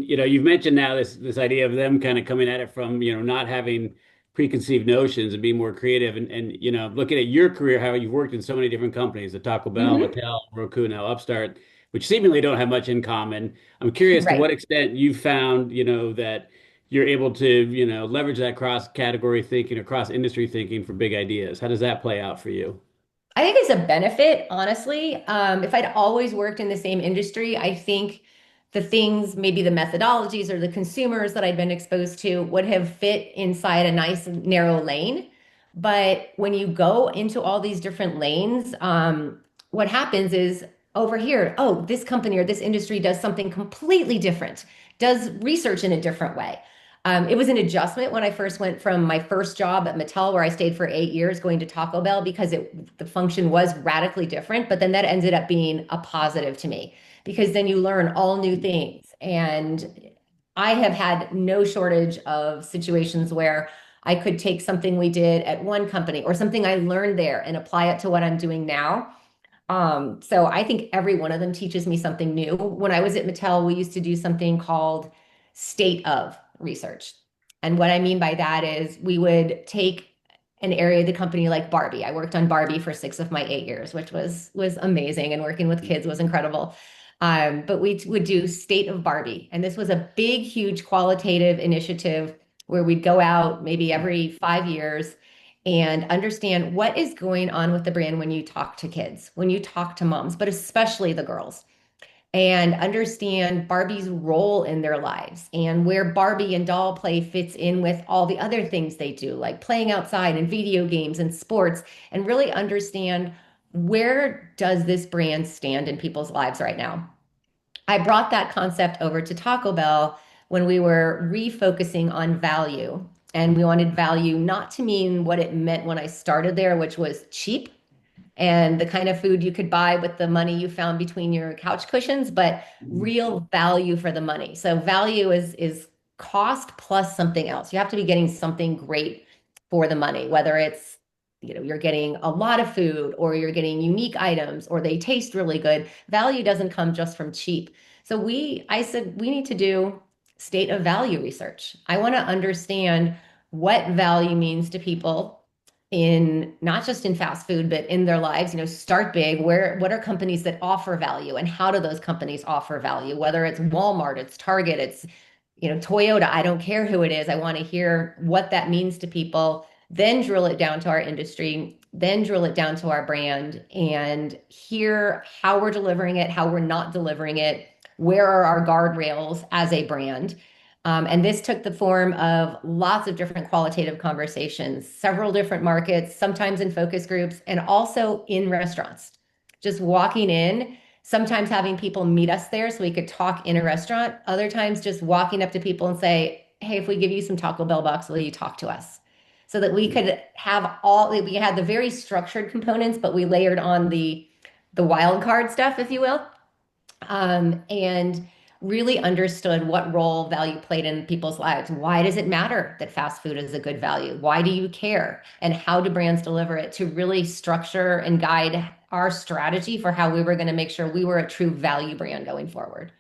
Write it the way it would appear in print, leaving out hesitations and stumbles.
you've mentioned now this idea of them kind of coming at it from, not having preconceived notions and being more creative and looking at your career, how you've worked in so many different companies, the Taco Bell, Hmm. Mattel, Roku, now Upstart, which seemingly don't have much in common. I'm curious to Right. what extent you've found, that you're able to, leverage that cross category thinking or cross industry thinking for big ideas. How does that play out for you? I think it's a benefit, honestly. If I'd always worked in the same industry, I think the things, maybe the methodologies or the consumers that I'd been exposed to would have fit inside a nice narrow lane. But when you go into all these different lanes, what happens is over here, oh, this company or this industry does something completely different, does research in a different way. It was an adjustment when I first went from my first job at Mattel, where I stayed for 8 years, going to Taco Bell because the function was radically different. But then that ended up being a positive to me because then you learn all new things. And I have had no shortage of situations where I could take something we did at one company or something I learned there and apply it to what I'm doing now. So I think every one of them teaches me something new. When I was at Mattel, we used to do something called state of research. And what I mean by that is we would take an area of the company like Barbie. I worked on Barbie for 6 of my 8 years, which was amazing, and working with kids was incredible. But we would do State of Barbie, and this was a big, huge qualitative initiative where we'd go out maybe every 5 years and understand what is going on with the brand when you talk to kids, when you talk to moms, but especially the girls, and understand Barbie's role in their lives and where Barbie and doll play fits in with all the other things they do, like playing outside and video games and sports, and really understand where does this brand stand in people's lives right now. I brought that concept over to Taco Bell when we were refocusing on value. And we wanted value not to mean what it meant when I started there, which was cheap and the kind of food you could buy with the money you found between your couch cushions, but real value for the money. So value is cost plus something else. You have to be getting something great for the money, whether it's you're getting a lot of food or you're getting unique items or they taste really good. Value doesn't come just from cheap. So I said we need to do state of value research. I want to understand what value means to people in not just in fast food, but in their lives, start big. What are companies that offer value and how do those companies offer value? Whether it's Walmart, it's Target, it's, Toyota, I don't care who it is. I want to hear what that means to people, then drill it down to our industry, then drill it down to our brand and hear how we're delivering it, how we're not delivering it, where are our guardrails as a brand. And this took the form of lots of different qualitative conversations, several different markets, sometimes in focus groups, and also in restaurants. Just walking in, sometimes having people meet us there so we could talk in a restaurant, other times just walking up to people and say, hey, if we give you some Taco Bell bucks, will you talk to us? So that we could we had the very structured components, but we layered on the wild card stuff, if you will, and really understood what role value played in people's lives. Why does it matter that fast food is a good value? Why do you care? And how do brands deliver it to really structure and guide our strategy for how we were going to make sure we were a true value brand going forward?